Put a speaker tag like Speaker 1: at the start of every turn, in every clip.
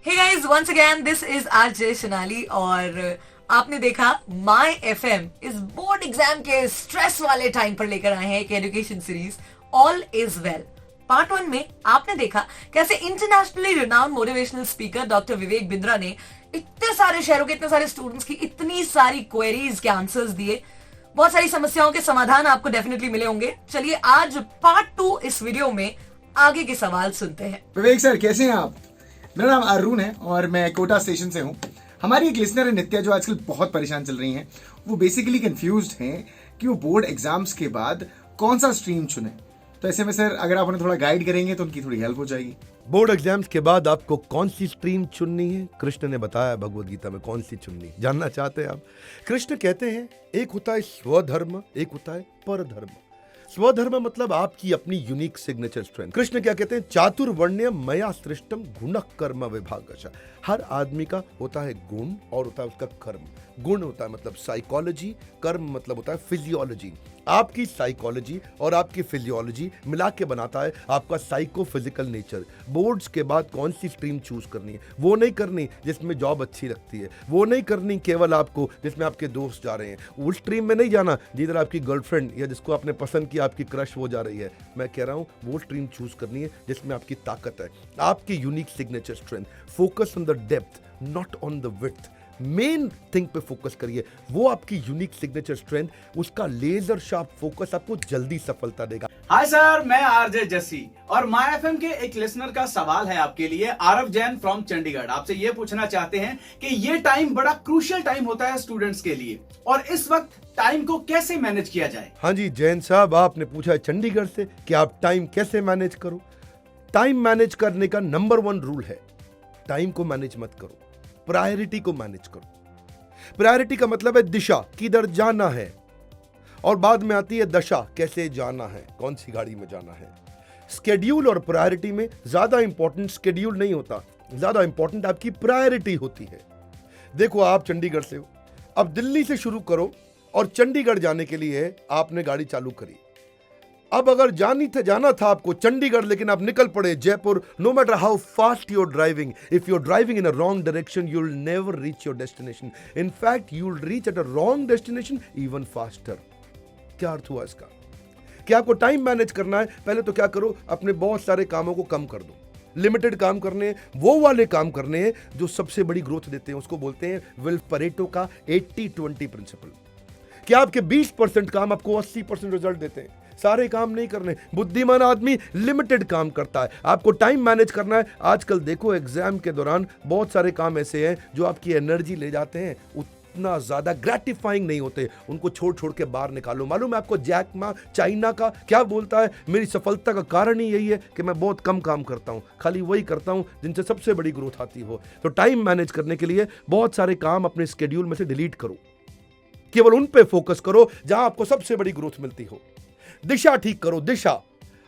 Speaker 1: Hey guys, once again this is RJ Sonali और आपने देखा माय एफएम इस बोर्ड एग्जाम के स्ट्रेस वाले टाइम पर लेकर आए हैं एक education series all is well. Part 1 में आपने देखा कैसे internationally renowned motivational speaker doctor Vivek Bindra ने इतने सारे शहरों के इतने सारे स्टूडेंट्स की इतनी सारी क्वेरीज के आंसर्स दिए। बहुत सारी समस्याओं के समाधान आपको डेफिनेटली मिले होंगे। चलिए आज पार्ट 2 इस वीडियो में आगे के सवाल सुनते हैं।
Speaker 2: विवेक सर, कैसे हैं आप? मेरा नाम अरुण है और मैं कोटा स्टेशन से हूँ। हमारी एक लिसनर है नित्या, जो आजकल बहुत परेशान चल रही हैं। वो बेसिकली कंफ्यूज्ड हैं कि वो बोर्ड एग्जाम्स के बाद कौन सा स्ट्रीम चुने। तो ऐसे में सर, अगर आप उन्हें थोड़ा गाइड करेंगे तो उनकी थोड़ी हेल्प हो जाएगी।
Speaker 3: बोर्ड एग्जाम्स के बाद आपको कौन सी स्ट्रीम चुननी है? कृष्ण ने बताया भगवद गीता में कौन सी चुननी है। जानना चाहते हैं आप? कृष्ण कहते हैं एक होता है स्वधर्म, एक होता है परधर्म। स्वधर्म मतलब आपकी अपनी यूनिक सिग्नेचर स्ट्रेंथ। कृष्ण क्या कहते हैं? चातुर्वर्ण्य मया सृष्टम गुण कर्म विभागश। हर आदमी का होता है गुण और होता है उसका कर्म। गुण होता है मतलब साइकोलॉजी, कर्म मतलब होता है फिजियोलॉजी। आपकी साइकोलॉजी और आपकी फिजियोलॉजी मिला के बनाता है आपका साइको फिजिकल नेचर। बोर्ड्स के बाद कौन सी स्ट्रीम चूज करनी है? वो नहीं करनी जिसमें जॉब अच्छी लगती है, वो नहीं करनी केवल आपको जिसमें आपके दोस्त जा रहे हैं, उस स्ट्रीम में नहीं जाना जिधर आपकी गर्लफ्रेंड या जिसको आपने पसंद किया आपकी क्रश वो जा रही है। मैं कह रहा हूँ वो स्ट्रीम चूज करनी है जिसमें आपकी ताकत है, आपकी unique signature strength. Focus on the depth, not on the width. Main thing पे फोकस करिए, वो आपकी यूनिक सिग्नेचर स्ट्रेंथ, उसका लेजर शार्प फोकस आपको जल्दी सफलता देगा।
Speaker 4: हाय सर, मैं आरजे जस्सी और माय एफएम के एक लिसनर का सवाल है आपके लिए। आरव जैन फ्रॉम चंडीगढ़ आपसे ये पूछना चाहते हैं कि ये टाइम बड़ा क्रूशियल टाइम होता है स्टूडेंट्स के लिए और इस वक्त टाइम को कैसे मैनेज किया जाए।
Speaker 3: हाँ जी जैन साहब, आपने पूछा है चंडीगढ़ से कि आप टाइम कैसे मैनेज करो। टाइम मैनेज करने का नंबर 1 रूल है, टाइम को मैनेज मत करो, प्रायोरिटी को मैनेज करो। प्रायोरिटी का मतलब है दिशा, किधर जाना है, और बाद में आती है दशा, कैसे जाना है, कौन सी गाड़ी में जाना है। स्केड्यूल और प्रायोरिटी में ज्यादा इंपॉर्टेंट स्केड्यूल नहीं होता, ज्यादा इंपॉर्टेंट आपकी प्रायोरिटी होती है। देखो आप चंडीगढ़ से हो, अब दिल्ली से शुरू करो और चंडीगढ़ जाने के लिए आपने गाड़ी चालू करी। अब अगर जाना था आपको चंडीगढ़, लेकिन आप निकल पड़े Jaipur. No matter how fast your driving, if your driving in a wrong direction you will never reach your destination. In fact you will reach at a wrong destination even faster. क्या अर्थ हुआ इसका? कि आपको टाइम मैनेज करना है। पहले तो क्या करो, अपने बहुत सारे कामों को कम कर दो। लिमिटेड काम करने हैं, वो वाले काम करने हैं जो सबसे बड़ी ग्रोथ देते हैं। उसको बोलते हैं विल परेटो का 80-20 प्रिंसिपल। कि आपके 20% काम आपको 80% रिजल्ट देते हैं। सारे काम नहीं करने। बुद्धिमान आदमी लिमिटेड काम करता है। आपको टाइम मैनेज करना है। आजकल देखो एग्जाम के दौरान बहुत सारे काम ऐसे हैं जो आपकी एनर्जी ले जाते हैं, उतना ज्यादा ग्रेटिफाइंग नहीं होते, उनको छोड़ छोड़ के बाहर निकालो। मालूम है आपको जैक मा चाइना का क्या बोलता है? मेरी सफलता का कारण ही यही है कि मैं बहुत कम काम करता हूं, खाली वही करता हूं जिनसे सबसे बड़ी ग्रोथ आती हो। तो टाइम मैनेज करने के लिए बहुत सारे काम अपने स्केड्यूल में से डिलीट करो, केवल उन पे फोकस करो जहां आपको सबसे बड़ी ग्रोथ मिलती हो। दिशा ठीक करो, दिशा।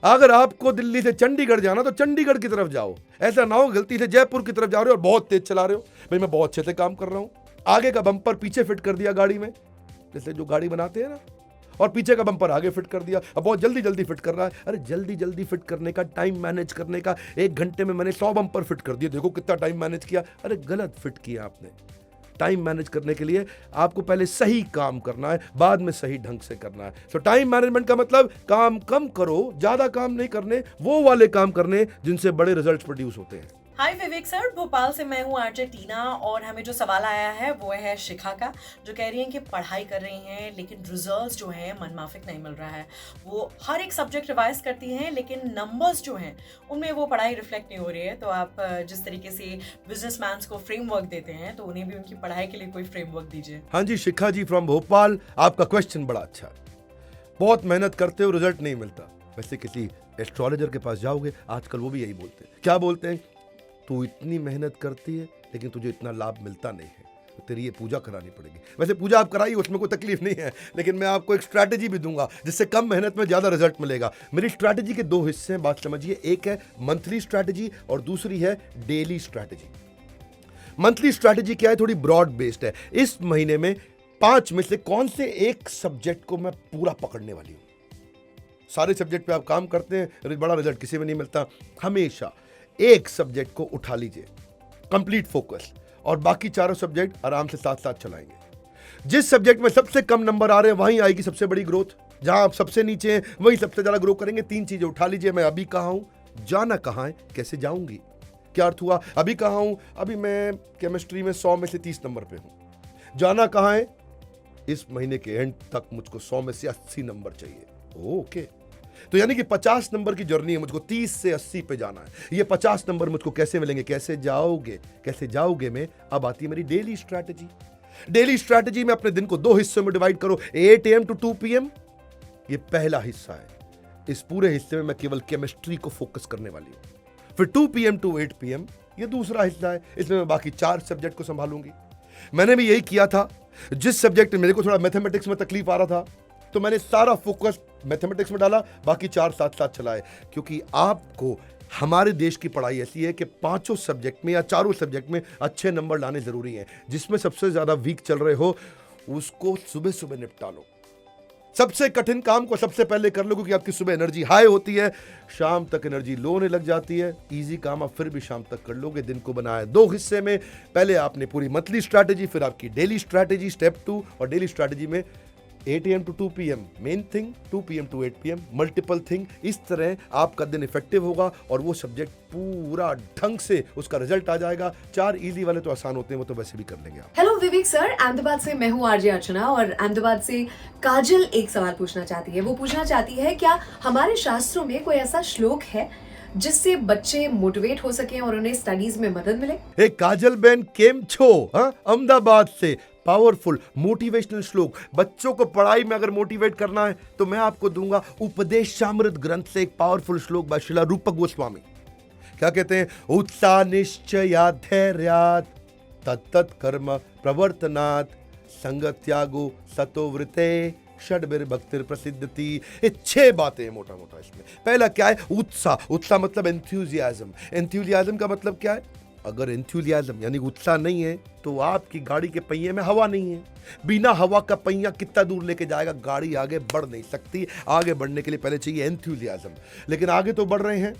Speaker 3: अगर आपको दिल्ली से चंडीगढ़ जाना तो चंडीगढ़ की तरफ जाओ। ऐसा ना हो गलती से जयपुर की तरफ जा रहे हो और बहुत तेज चला रहे हो। भाई मैं बहुत अच्छे से काम कर रहा हूं, आगे का बम्पर पीछे फिट कर दिया गाड़ी में, जैसे जो गाड़ी बनाते हैं ना, और पीछे का बम्पर आगे फिट कर दिया। अब बहुत जल्दी जल्दी फिट कर रहा है। अरे जल्दी जल्दी फिट करने का, टाइम मैनेज करने का, 1 घंटे में मैंने 100 बम्पर फिट कर दिए, देखो कितना टाइम मैनेज किया। अरे गलत फिट किया आपने। टाइम मैनेज करने के लिए आपको पहले सही काम करना है, बाद में सही ढंग से करना है। सो टाइम मैनेजमेंट का मतलब काम कम करो, ज्यादा काम नहीं करने, वो वाले काम करने जिनसे बड़े रिजल्ट्स प्रोड्यूस होते हैं।
Speaker 1: हाय विवेक सर, भोपाल से मैं हूँ आरजे टीना और हमें जो सवाल आया है वो है शिखा का, जो कह रही हैं कि पढ़ाई कर रही हैं लेकिन रिजल्ट्स जो हैं मनमाफिक नहीं मिल रहा है। वो हर एक सब्जेक्ट रिवाइज करती हैं लेकिन नंबर्स जो हैं उनमें वो पढ़ाई रिफ्लेक्ट नहीं हो रही है। तो आप जिस तरीके से बिजनेसमैन को फ्रेमवर्क देते हैं तो उन्हें भी उनकी पढ़ाई के लिए कोई फ्रेमवर्क दीजिए।
Speaker 3: हाँ जी शिखा जी फ्रॉम भोपाल, आपका क्वेश्चन बड़ा अच्छा है। बहुत मेहनत करते हो, रिजल्ट नहीं मिलता। वैसे किसी एस्ट्रोलॉजर के पास जाओगे, आजकल वो भी यही बोलते हैं। क्या बोलते हैं? तू इतनी मेहनत करती है लेकिन तुझे इतना लाभ मिलता नहीं है, तो तेरी ये पूजा करानी पड़ेगी। वैसे पूजा आप कराइए, उसमें कोई तकलीफ नहीं है, लेकिन मैं आपको एक स्ट्रैटेजी भी दूंगा जिससे कम मेहनत में ज्यादा रिजल्ट मिलेगा। मेरी स्ट्रैटेजी के 2 हिस्से हैं, बात समझिए। एक है मंथली स्ट्रैटेजी और दूसरी है डेली स्ट्रैटेजी। मंथली स्ट्रैटेजी क्या है? थोड़ी ब्रॉड बेस्ड है। इस महीने में 5 में से कौन से एक सब्जेक्ट को मैं पूरा पकड़ने वाली हूं। सारे सब्जेक्ट पे आप काम करते हैं, बड़ा रिजल्ट किसी में नहीं मिलता। हमेशा एक सब्जेक्ट को उठा लीजिए, कंप्लीट फोकस, और बाकी चारों सब्जेक्ट आराम से साथ साथ चलाएंगे। जिस सब्जेक्ट में सबसे कम नंबर आ रहे हैं वहीं आएगी सबसे बड़ी ग्रोथ। जहां आप सबसे नीचे हैं वहीं सबसे ज्यादा ग्रो करेंगे। 3 चीजें उठा लीजिए। मैं अभी कहाँ हूं, जाना कहाँ है, कैसे जाऊंगी। क्या अर्थ हुआ? अभी कहाँ हूं, अभी मैं केमिस्ट्री में 100 में से 30 नंबर पे हूं। जाना कहाँ है, इस महीने के एंड तक मुझको 100 में से 80 नंबर चाहिए। ओके, तो यानी कि 50 नंबर की जर्नी है, मुझको 30 से 80 पे जाना है। ये 50 नंबर मुझको कैसे मिलेंगे, कैसे जाओगे में अब आती है मेरी डेली स्ट्रैटेजी। डेली स्ट्रैटेजी में अपने दिन को 2 हिस्सों में डिवाइड करो, 8 AM टू 2 PM। ये पहला हिस्सा है। इस पूरे हिस्से में मैं केवल केमिस्ट्री को फोकस करने वाली हूं। फिर 2 PM टू 8 PM ये दूसरा हिस्सा है। इसमें मैं बाकी 4 सब्जेक्ट को संभालूंगी। मैंने भी यही किया था। जिस सब्जेक्ट में मेरे को थोड़ा मैथमेटिक्स में तकलीफ आ रहा था तो मैंने सारा फोकस मैथमेटिक्स में डाला, बाकी 4 साथ साथ चलाए। क्योंकि आपको, हमारे देश की पढ़ाई ऐसी है कि 5 सब्जेक्ट में या 4 सब्जेक्ट में अच्छे नंबर लाने जरूरी हैं। जिसमें सबसे ज्यादा वीक चल रहे हो उसको सुबह सुबह निपटा लो। सबसे कठिन काम को सबसे पहले कर लो, क्योंकि आपकी सुबह एनर्जी हाई होती है, शाम तक एनर्जी लो होने लग जाती है। इजी काम आप फिर भी शाम तक कर लोगे। दिन को बनाया 2 हिस्से में। पहले आपने पूरी मंथली स्ट्रैटेजी, फिर आपकी डेली स्ट्रैटेजी स्टेप 2, और डेली स्ट्रैटेजी में 8 AM to 2 PM main thing, 2 PM to 8 PM multiple thing. इस तरह आपका दिन इफेक्टिव होगा और वो सब्जेक्ट पूरा ढंग से उसका रिजल्ट आ जाएगा। 4 इजी वाले तो आसान होते हैं, वो तो वैसे भी कर लेंगे आप।
Speaker 5: हेलो विवेक सर, अहमदाबाद से मैं हूँ आरजे अर्चना, और अहमदाबाद से काजल एक सवाल पूछना चाहती है। वो पूछना चाहती है, क्या हमारे शास्त्रों में कोई ऐसा श्लोक है जिससे बच्चे मोटिवेट हो सके और उन्हें स्टडीज में मदद मिले?
Speaker 3: हे काजल बहन, केम छो? अहमदाबाद से पावरफुल मोटिवेशनल श्लोक। बच्चों को पढ़ाई में अगर मोटिवेट करना है तो मैं आपको दूंगा उपदेशामृत ग्रंथ से एक पावरफुल श्लोक बाय श्रील रूपक गोस्वामी। क्या कहते हैं? उत्साह निश्चया धैर्यात् तत्तत् कर्म प्रवर्तनात् संगत्यागो सतोवृते षड्भिर्भक्तिर प्रसिद्धति। ये 6 बातें हैं मोटा मोटा इसमें। पहला क्या है? उत्साह। उत्साह मतलब एंथुसियाज्म। एंथुसियाज्म का मतलब क्या है? अगर एंथुसियाज्म यानी उत्साह नहीं है तो आपकी गाड़ी के पहिए में हवा नहीं है। बिना हवा का पहिया कितना दूर लेके जाएगा? गाड़ी आगे बढ़ नहीं सकती। आगे बढ़ने के लिए पहले चाहिए एंथुसियाज्म। लेकिन आगे तो बढ़ रहे हैं,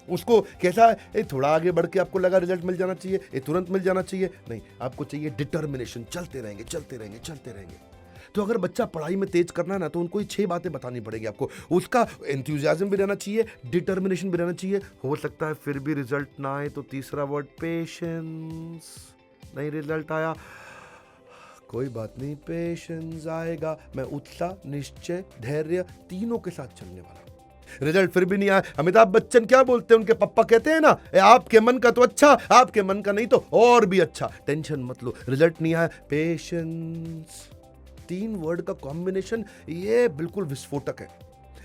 Speaker 3: उसको कैसा है? थोड़ा आगे बढ़ के आपको लगा रिजल्ट मिल जाना चाहिए, ये तुरंत मिल जाना चाहिए, नहीं, आपको चाहिए डिटर्मिनेशन। चलते रहेंगे चलते रहेंगे चलते रहेंगे। तो अगर बच्चा पढ़ाई में तेज करना है ना, तो उनको ये 6 बातें बतानी पड़ेगी आपको। उसका एंथुसियाज्म भी रहना चाहिए, डिटर्मिनेशन भी रहना चाहिए। हो सकता है फिर भी रिजल्ट ना आए तो तीसरा वर्ड पेशेंस। नहीं रिजल्ट आया, कोई बात नहीं, पेशेंस आएगा। मैं उत्साह, निश्चय, धैर्य तीनों के साथ चलने वाला हूं। रिजल्ट फिर भी नहीं आया, अमिताभ बच्चन क्या बोलते हैं? उनके पापा कहते हैं ना, आपके मन का तो अच्छा, आपके मन का नहीं तो और भी अच्छा, टेंशन मत लो। रिजल्ट नहीं आया, पेशेंस। 3 वर्ड का कॉम्बिनेशन ये बिल्कुल विस्फोटक है,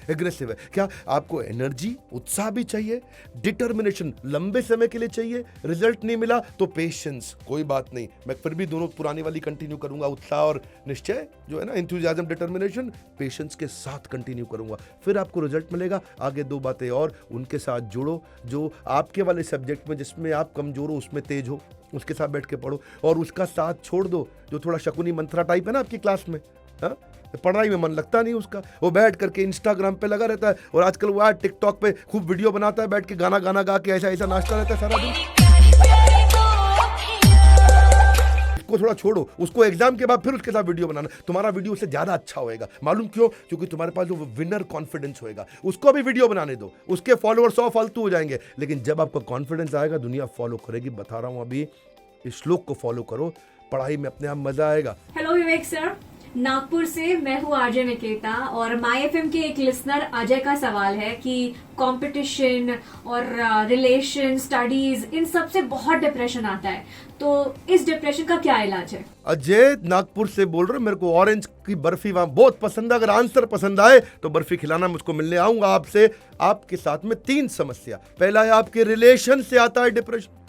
Speaker 3: एग्रेसिव है। क्या आपको एनर्जी, उत्साह भी चाहिए, डिटर्मिनेशन लंबे समय के लिए चाहिए। रिजल्ट नहीं मिला तो पेशेंस, कोई बात नहीं, मैं फिर भी दोनों पुरानी वाली कंटिन्यू करूंगा। उत्साह और निश्चय जो है ना, एंथुसियाज्म, डिटर्मिनेशन, पेशेंस के साथ कंटिन्यू करूंगा, फिर आपको रिजल्ट मिलेगा। आगे 2 बातें और उनके साथ जोड़ो, जो आपके वाले सब्जेक्ट में जिसमें आप कमजोर हो, उसमें तेज हो, उसके साथ बैठ के पढ़ो। और उसका साथ छोड़ दो जो थोड़ा शकुनी मंत्रा टाइप है ना आपकी क्लास में, हाँ, पढ़ाई में मन लगता नहीं उसका, वो बैठ करके इंस्टाग्राम पे लगा रहता है। और आजकल वो टिकटॉक पे खूब वीडियो बनाता है, बैठ के गाना गाना गा के ऐसा ऐसा नाचता रहता है सारा दिन। उसको थोड़ा छोड़ो, उसको एग्जाम के बाद फिर उसके साथ वीडियो बनाना, तुम्हारा वीडियो उससे ज्यादा अच्छा होएगा। मालूम क्यों? क्योंकि तुम्हारे पास जो विनर कॉन्फिडेंस होएगा, उसको भी वीडियो बनाने दो, उसके फॉलोअर 100 फालतू हो जाएंगे, लेकिन जब आपको कॉन्फिडेंस आएगा दुनिया फॉलो करेगी। बता रहा हूं अभी, इस श्लोक को फॉलो करो, पढ़ाई में अपने आप मजा आएगा।
Speaker 6: हेलो विवेक सर, नागपुर से मैं हूँ आरजे निकेता, और माय एफएम के एक लिसनर अजय का सवाल है कि कंपटीशन और रिलेशन, स्टडीज, इन सब से बहुत डिप्रेशन आता है, तो इस डिप्रेशन का क्या इलाज है?
Speaker 3: अजय नागपुर से बोल रहे हो, मेरे को ऑरेंज की बर्फी वहां बहुत पसंद है। अगर आंसर पसंद आए तो बर्फी खिलाना, मुझको मिलने आऊंगा आपसे। आपके साथ में 3 समस्या। पहला है आपके रिलेशन से आता है डिप्रेशन,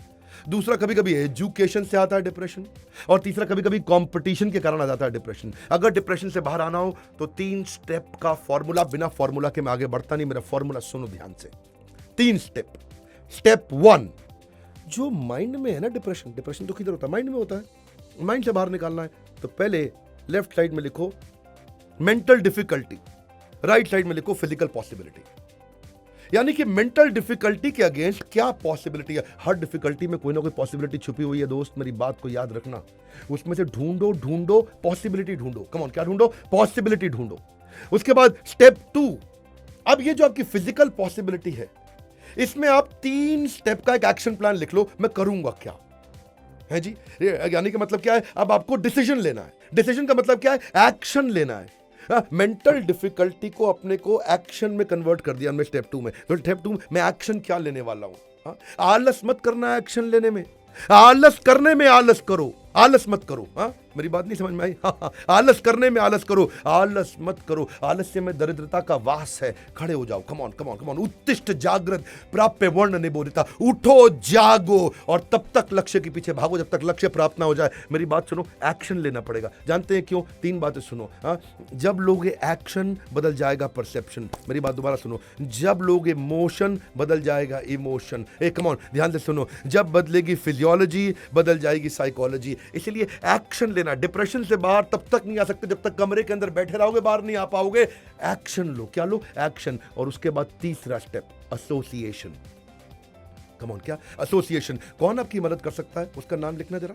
Speaker 3: दूसरा कभी कभी एजुकेशन से आता है डिप्रेशन, और तीसरा कभी कभी कंपटीशन के कारण आ जाता है डिप्रेशन। अगर डिप्रेशन से बाहर आना हो तो 3 स्टेप का फॉर्मूला, बिना फॉर्मूला के मैं आगे बढ़ता नहीं, मेरा फॉर्मूला सुनो ध्यान से। 3 स्टेप। स्टेप 1, जो माइंड में है ना डिप्रेशन तो किधर होता है? माइंड में होता है। माइंड से बाहर निकालना है तो पहले लेफ्ट साइड में लिखो मेंटल डिफिकल्टी, राइट साइड में लिखो फिजिकल पॉसिबिलिटी। यानी कि मेंटल डिफिकल्टी के अगेंस्ट क्या पॉसिबिलिटी है। हर डिफिकल्टी में कोई ना कोई पॉसिबिलिटी छुपी हुई है दोस्त, मेरी बात को याद रखना। उसमें से ढूंढो पॉसिबिलिटी ढूंढो। कम ऑन, क्या ढूंढो? पॉसिबिलिटी ढूंढो। उसके बाद स्टेप 2, अब ये जो आपकी फिजिकल पॉसिबिलिटी है, इसमें आप 3 स्टेप का एक एक्शन प्लान लिख लो। मैं करूंगा क्या है जी, यानी कि मतलब क्या है, अब आपको डिसीजन लेना है। डिसीजन का मतलब क्या है? एक्शन लेना है। मेंटल डिफिकल्टी को अपने को एक्शन में कन्वर्ट कर दिया हमने स्टेप 2 में। तो स्टेप 2 में एक्शन क्या लेने वाला हूं? आलस मत करना है एक्शन लेने में, आलस करने में आलस करो, आलस मत करो। मेरी बात नहीं समझ में आई? आलस करने में आलस करो, आलस मत करो। आलस्य में दरिद्रता का वास है। खड़े हो जाओ, come on come on come on. उत्तिष्ठ जागृत प्राप्य वर्ण निबोधिता, उठो जागो और तब तक लक्ष्य के पीछे भागो जब तक लक्ष्य प्राप्त ना हो जाए। मेरी बात सुनो, एक्शन लेना पड़ेगा। जानते हैं क्यों? 3 बातें सुनो। जब लोगे एक्शन बदल जाएगा परसेप्शन। मेरी बात दोबारा सुनो, जब लोगे मोशन बदल जाएगा इमोशन। कम ऑन, ध्यान से सुनो, जब बदलेगी फिजियोलॉजी बदल जाएगी साइकोलॉजी। इसलिए एक्शन लेना। डिप्रेशन से बाहर तब तक नहीं आ सकते जब तक कमरे के अंदर बैठे रहोगे, बाहर नहीं आ पाओगे। एक्शन लो। क्या लो? एक्शन। और उसके बाद तीसरा स्टेप, एसोसिएशन। कम ऑन, क्या? एसोसिएशन। कौन आपकी मदद कर सकता है? उसका नाम लिखना जरा।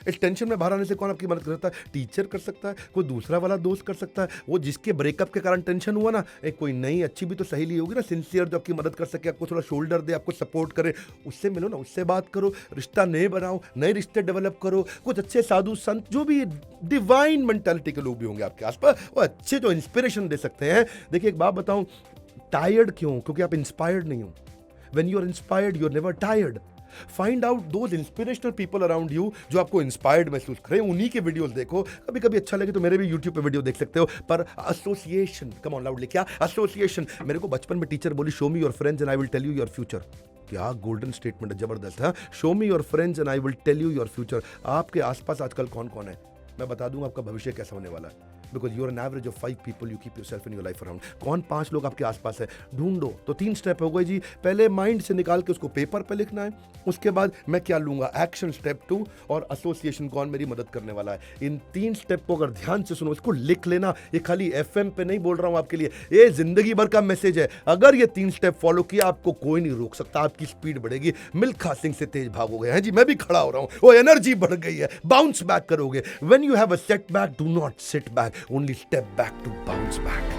Speaker 3: इस टेंशन में बाहर आने से कौन आपकी मदद कर सकता है? टीचर कर सकता है, कोई दूसरा वाला दोस्त कर सकता है, वो जिसके ब्रेकअप के कारण टेंशन हुआ ना, एक कोई नई अच्छी भी तो सहेली होगी ना, सिंसियर, जो आपकी मदद कर सके, आपको थोड़ा शोल्डर दे, आपको सपोर्ट करे। उससे मिलो ना, उससे बात करो, रिश्ता नए बनाओ, नए रिश्ते डेवलप करो। कुछ अच्छे साधु संत जो भी डिवाइन मेंटालिटी के लोग भी होंगे आपके आसपास, वो अच्छे जो इंस्पिरेशन दे सकते हैं। देखिए एक बात बताऊं, टायर्ड क्यों? क्योंकि आप इंस्पायर्ड नहीं हो। When you are inspired, you are never tired. Find out those inspirational people around you जो आपको इंस्पायर्ड महसूस करें, उन्हीं के वीडियोस देखो। कभी कभी अच्छा लगे तो मेरे भी यूट्यूब पे वीडियो देख सकते हो। पर एसोसिएशन, कम ऑन लाउडली, क्या? एसोसिएशन। मेरे को बचपन में टीचर बोली, show me your friends and I will tell you your future. क्या गोल्डन स्टेटमेंट है, जबरदस्त है। Show me your friends and I will tell you your future. आपके आसपास आजकल कौन कौन है? मैं बता दूंगा आपका भविष्य कैसा होने वाला है। Because you are an average of 5 people you keep yourself in your life around. कौन 5 लोग आपके आसपास है? ढूंढो। तो 3 स्टेप हो गए जी। पहले माइंड से निकाल के उसको पेपर पे लिखना है। उसके बाद मैं क्या लूंगा? एक्शन स्टेप 2, और एसोसिएशन, कौन मेरी मदद करने वाला है। इन 3 स्टेप को अगर ध्यान से सुनो, इसको लिख लेना। ये खाली FM पे नहीं बोल रहा हूं आपके लिए, ये जिंदगी भर का मैसेज है। अगर ये 3 स्टेप फॉलो किया, आपको कोई नहीं रोक सकता। आपकी स्पीड बढ़ेगी, मिल्खा सिंह से तेज भागोगे। हैं जी, मैं भी खड़ा हो रहा हूं, वो एनर्जी बढ़ गई है, बाउंस बैक करोगे। When you have a setback, do not sit back, only step back to bounce back.